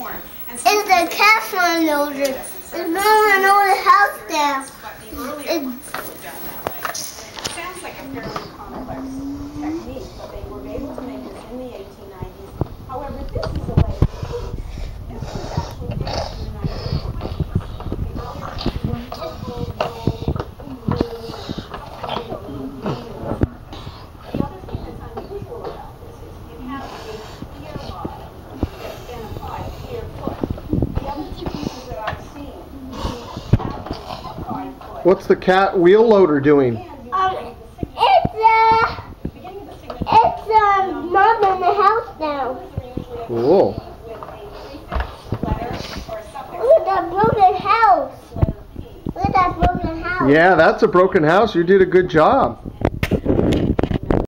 It's a castle loader. It's not an old house there. Sounds like a fairly complex technique, but they were able to make this in the 1890s. However, this is a way of peace. This was actually dated in the 1920s. The earlier purple, blue, the other thing that's unusual about this is it has a clear bottom that's then applied a clear foot. The other two pieces that I've seen, the applied foot. What's the cat wheel loader doing? It's mom in the house now. Cool. Look at that broken house. Look at that broken house. Yeah, that's a broken house. You did a good job.